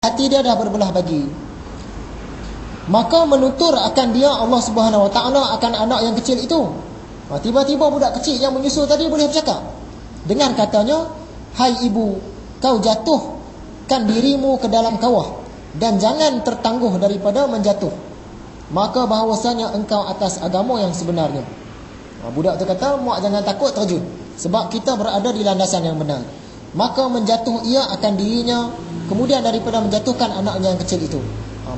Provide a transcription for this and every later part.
hati dia dah berbelah bagi. Maka menutur akan dia Allah Subhanahu Wa Taala akan anak yang kecil itu. Tiba-tiba budak kecil yang menyusul tadi boleh bercakap dengan katanya, hai ibu, kau jatuhkan dirimu ke dalam kawah dan jangan tertangguh daripada menjatuh, maka bahawasanya engkau atas agama yang sebenarnya. Budak tu kata, mak jangan takut terjun, sebab kita berada di landasan yang benar. Maka menjatuh ia akan dirinya, kemudian daripada menjatuhkan anaknya yang kecil itu.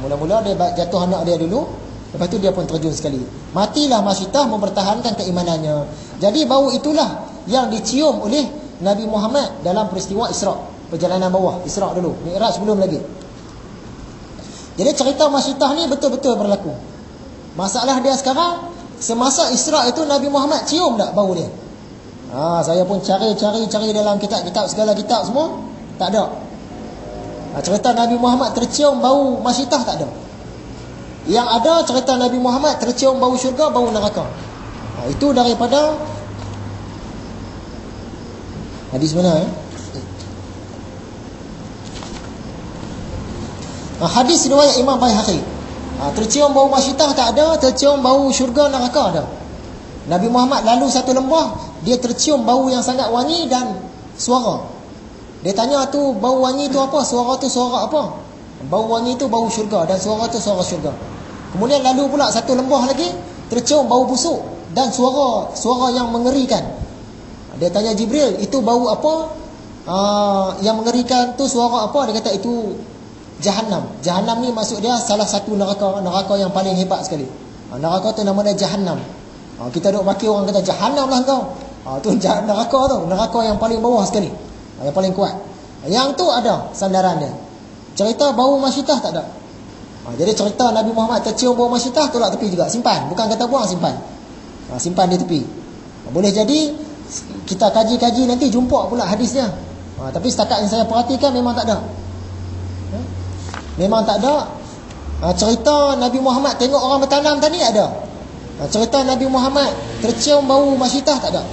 Mula-mula dia jatuh anak dia dulu, lepas tu dia pun terjun sekali. Matilah Masyitah mempertahankan keimanannya. Jadi bau itulah yang dicium oleh Nabi Muhammad dalam peristiwa Isra', perjalanan bawah Isra' dulu, Mi'raj belum lagi. Jadi cerita Masyitah ni betul-betul berlaku. Masalah dia sekarang, semasa Isra' itu Nabi Muhammad cium tak bau dia? Saya pun cari dalam kitab-kitab, segala kitab semua, tak ada. Cerita Nabi Muhammad tercium bau Masyitah tak ada. Yang ada cerita Nabi Muhammad tercium bau syurga, bau neraka. Itu daripada hadis mana hadis riwayat Imam Baihaqi. Tercium bau Masyitah tak ada, tercium bau syurga neraka ada. Nabi Muhammad lalu satu lembah, dia tercium bau yang sangat wangi dan suara. Dia tanya tu, bau wangi tu apa? Suara tu suara apa? Bau wangi tu bau syurga dan suara tu suara syurga. Kemudian lalu pula satu lembah lagi, tercium bau busuk dan suara yang mengerikan. Dia tanya Jibril, itu bau apa? Yang mengerikan tu suara apa? Dia kata itu Jahannam. Jahannam ni maksud dia salah satu neraka yang paling hebat sekali. Neraka tu nama dia Jahannam. Kita duk maki orang kata Jahannam lah kau. Tu neraka yang paling bawah sekali, yang paling kuat. Yang tu ada sandaran dia. Cerita bau Masyitah tak ada. Jadi cerita Nabi Muhammad tercium bau Masyitah, tolak tepi juga, simpan. Bukan kata buang, simpan. Simpan di tepi. Boleh jadi kita kaji-kaji nanti jumpa pula hadisnya. Tapi setakat yang saya perhatikan memang tak ada. Memang tak ada. Cerita Nabi Muhammad tengok orang bertanam tadi ada. Cerita Nabi Muhammad tercium bau Masyitah tak ada.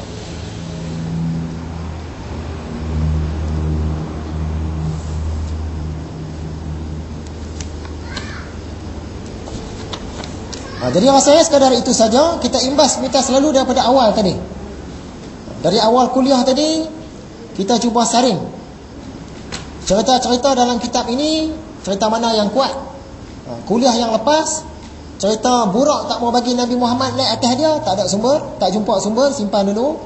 Jadi rasanya sekadar itu saja. Kita imbas kita selalu daripada awal tadi. Dari awal kuliah tadi kita cuba saring cerita-cerita dalam kitab ini, cerita mana yang kuat. Kuliah yang lepas, cerita burak tak mau bagi Nabi Muhammad naik atas dia, tak ada sumber, tak jumpa sumber, simpan dulu.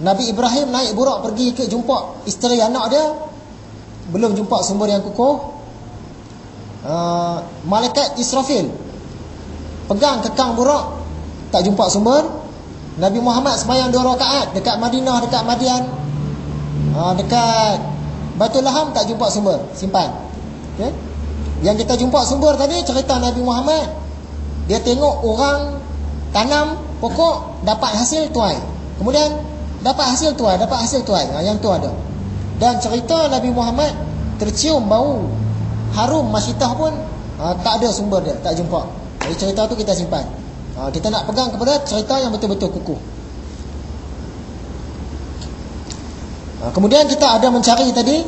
Nabi Ibrahim naik burak pergi ke jumpa isteri anak dia, belum jumpa sumber yang kukuh. Malaikat Israfil pegang kekang burak, tak jumpa sumber. Nabi Muhammad sembahyang 2 rakaat dekat Madinah, dekat Madian, dekat Batu Laham, tak jumpa sumber, simpan. Okay? Yang kita jumpa sumber tadi cerita Nabi Muhammad, dia tengok orang tanam pokok dapat hasil tuai, kemudian dapat hasil tuai. Yang tu ada. Dan cerita Nabi Muhammad tercium bau harum Masyitah pun tak ada sumber dia, tak jumpa. Jadi cerita tu kita simpan. Kita nak pegang kepada cerita yang betul-betul kukuh. Kemudian kita ada mencari tadi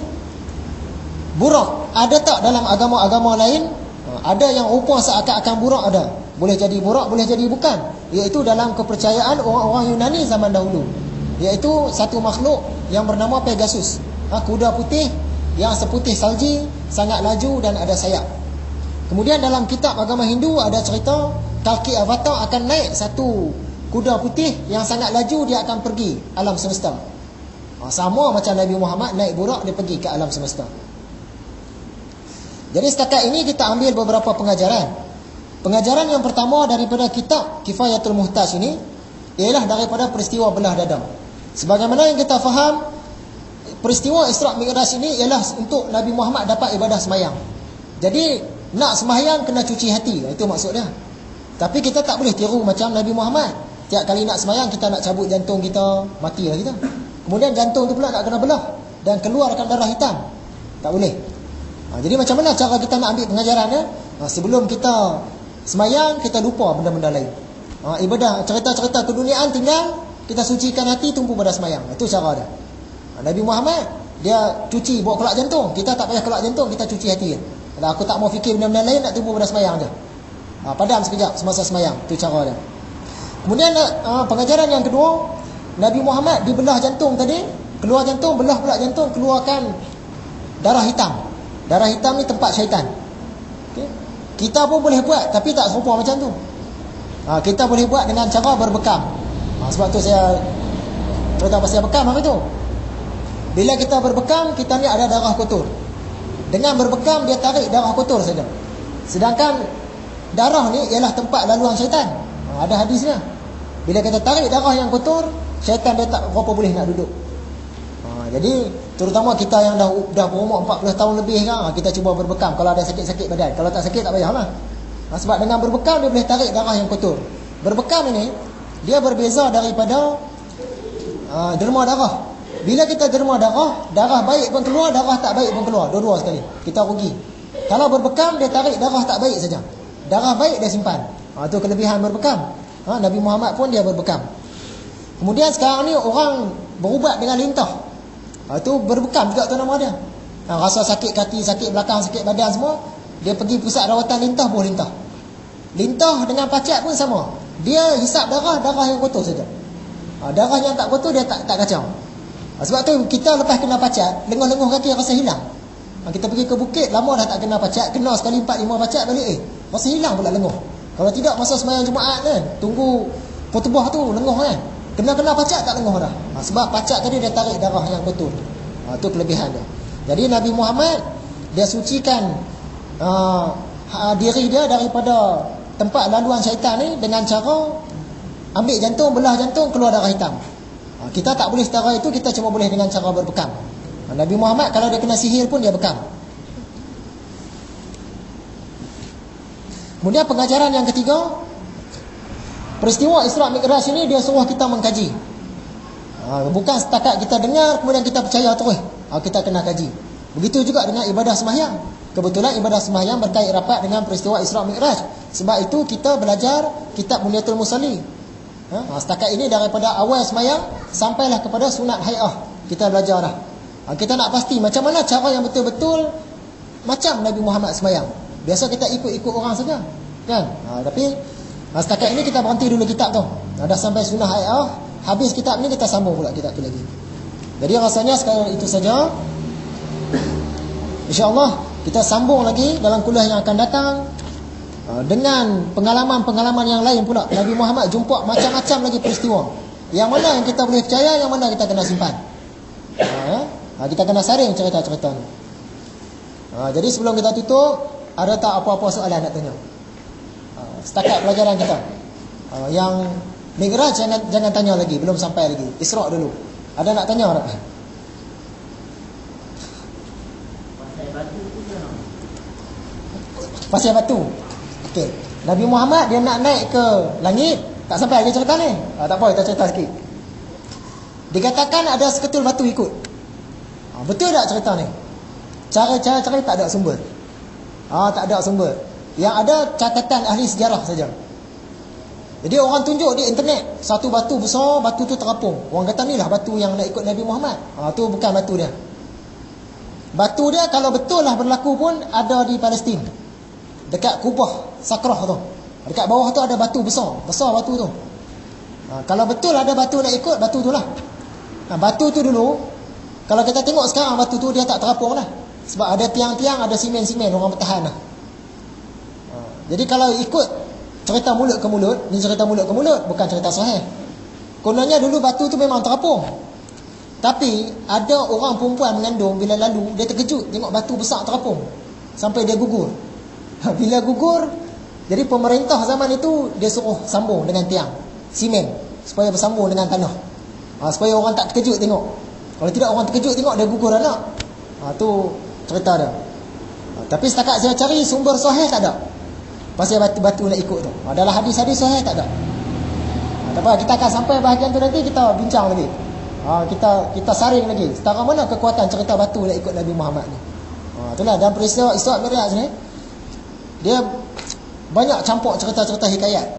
burak. Ada tak dalam agama-agama lain? Ada yang rupa seakan-akan burak ada. Boleh jadi burak, boleh jadi bukan. Iaitu dalam kepercayaan orang-orang Yunani zaman dahulu. Iaitu satu makhluk yang bernama Pegasus. Kuda putih yang seputih salji, sangat laju dan ada sayap. Kemudian dalam kitab agama Hindu ada cerita Kalki Avatar akan naik satu kuda putih yang sangat laju, dia akan pergi alam semesta. Sama macam Nabi Muhammad naik burak, dia pergi ke alam semesta. Jadi setakat ini kita ambil beberapa pengajaran. Pengajaran yang pertama daripada kitab Kifayatul Muhtaj ini ialah daripada peristiwa belah dada. Sebagaimana yang kita faham, peristiwa Isra' Mi'raj ini ialah untuk Nabi Muhammad dapat ibadah sembahyang. Jadi nak sembahyang kena cuci hati, itu maksud dia. Tapi kita tak boleh tiru macam Nabi Muhammad. Tiap kali nak sembahyang kita nak cabut jantung kita, matilah kita. Kemudian jantung tu pula nak kena belah dan keluarkan darah hitam. Tak boleh. Jadi macam mana cara kita nak ambil pengajaran dia? Sebelum kita sembahyang, kita lupa benda-benda lain. Ibadah, cerita-cerita keduniaan tinggal, kita sucikan hati, tumpu pada sembahyang. Itu cara dia. Nabi Muhammad, dia cuci, bawa kelak jantung. Kita tak payah kelak jantung, kita cuci hati dia. Kalau aku tak mau fikir benda-benda lain, nak tubuh pada semayang je. Padam sekejap semasa semayang. Itu cara dia. Kemudian pengajaran yang kedua, Nabi Muhammad dibelah jantung tadi, keluar jantung, belah pula jantung, keluarkan darah hitam. Darah hitam ni tempat syaitan. Okay? Kita pun boleh buat, tapi tak serupa macam tu. Kita boleh buat dengan cara berbekam. Sebab tu saya cerita pasal bekam apa tu. Bila kita berbekam, kita ni ada darah kotor. Dengan berbekam, dia tarik darah kotor saja. Sedangkan darah ni ialah tempat laluan syaitan. Ada hadisnya. Bila kita tarik darah yang kotor, syaitan dia tak berapa boleh nak duduk. Jadi terutama kita yang dah berumur 40 tahun lebih kan, kita cuba berbekam kalau ada sakit-sakit badan. Kalau tak sakit tak payahlah. Sebab dengan berbekam dia boleh tarik darah yang kotor. Berbekam ini dia berbeza daripada derma darah. Bila kita derma darah, darah baik pun keluar, darah tak baik pun keluar, dua-dua sekali. Kita rugi. Kalau berbekam dia tarik darah tak baik saja. Darah baik dia simpan. Itu kelebihan berbekam. Nabi Muhammad pun dia berbekam. Kemudian sekarang ni orang berubat dengan lintah. Itu berbekam juga tu nama dia. Rasa sakit kaki, sakit belakang, sakit badan semua, dia pergi pusat rawatan lintah, buah lintah. Lintah dengan pacat pun sama. Dia hisap darah yang kotor saja. Darah yang tak kotor dia tak kacau. Sebab tu kita lepas kena pacat, lenguh-lenguh kaki rasa hilang. Kita pergi ke bukit, lama dah tak kena pacat, kena sekali 4-5 pacat balik, rasa hilang pula lenguh. Kalau tidak masa sembahyang Jumaat kan, tunggu khutbah tu lenguh kan. Kena pacat tak lenguh dah. Sebab pacat tadi dia tarik darah yang kotor. Itu kelebihan dia. Jadi Nabi Muhammad dia sucikan diri dia daripada tempat laluan syaitan ni dengan cara ambil jantung, belah jantung, keluar darah hitam. Kita tak boleh setara itu, kita cuma boleh dengan cara berbekam. Nabi Muhammad kalau dia kena sihir pun dia bekam. Kemudian pengajaran yang ketiga, peristiwa Isra' Mi'raj ini dia suruh kita mengkaji. Bukan setakat kita dengar kemudian kita percaya terus. Kita kena kaji. Begitu juga dengan ibadah sembahyang. Kebetulan ibadah sembahyang berkait rapat dengan peristiwa Isra' Mi'raj. Sebab itu kita belajar kitab Munyatul Musalli. Setakat ini daripada awal sembahyang sampailah kepada sunat hai'ah. Kita belajar dah. Kita nak pasti macam mana cara yang betul-betul macam Nabi Muhammad sembahyang. Biasa kita ikut-ikut orang saja, kan? Tapi setakat ini kita berhenti dulu kitab tu. Dah sampai sunnah hai'ah, habis kitab ni kita sambung pula kitab tu lagi. Jadi rasanya sekarang itu saja. InsyaAllah kita sambung lagi dalam kuliah yang akan datang dengan pengalaman-pengalaman yang lain pula. Nabi Muhammad jumpa macam-macam lagi peristiwa. Yang mana yang kita boleh percaya, yang mana kita kena simpan. Kita kena saring cerita-cerita ni. Jadi sebelum kita tutup, ada tak apa-apa soalan nak tanya? Setakat pelajaran kita. Yang Mi'raj jangan tanya lagi, belum sampai lagi. Isra' dulu. Ada nak tanya tak? Pasal batu. Okey. Nabi Muhammad dia nak naik ke langit, tak sampai lagi cerita ni. Tak apa, kita cerita sikit. Dikatakan ada seketul batu ikut. Betul tak cerita ni? Cara-cara tak ada sumber. Tak ada sumber. Yang ada catatan ahli sejarah saja. Jadi orang tunjuk di internet satu batu besar, batu tu terapung. Orang kata ni lah batu yang nak ikut Nabi Muhammad. Tu bukan batu dia. Batu dia kalau betul lah berlaku pun ada di Palestin. Dekat Kubah Sakrah tu. Dekat bawah tu ada batu besar. Besar batu tu. Kalau betul ada batu nak ikut, batu tu lah. Batu tu dulu, kalau kita tengok sekarang batu tu dia tak terapung lah. Sebab ada tiang-tiang, ada simen-simen, orang bertahan lah. Jadi kalau ikut cerita mulut ke mulut, ni cerita mulut ke mulut, bukan cerita sahih. Kononnya dulu batu tu memang terapung. Tapi ada orang perempuan mengandung, bila lalu dia terkejut tengok batu besar terapung sampai dia gugur. Bila gugur, jadi pemerintah zaman itu dia suruh sambung dengan tiang simen supaya bersambung dengan tanah. Supaya orang tak terkejut tengok. Kalau tidak orang terkejut tengok dia gugur anak. Tu cerita dia. Tapi setakat saya cari sumber sahih tak ada. Pasal batu-batu nak ikut tu. Dalam hadis-hadis sahih tak ada. Tak apa, kita akan sampai bahagian tu nanti kita bincang lagi. Kita saring lagi. Setara mana kekuatan cerita batu nak ikut Nabi Muhammad ni. Itulah dalam peristiwa Isra' Mi'raj ni dia banyak campur cerita-cerita hikayat.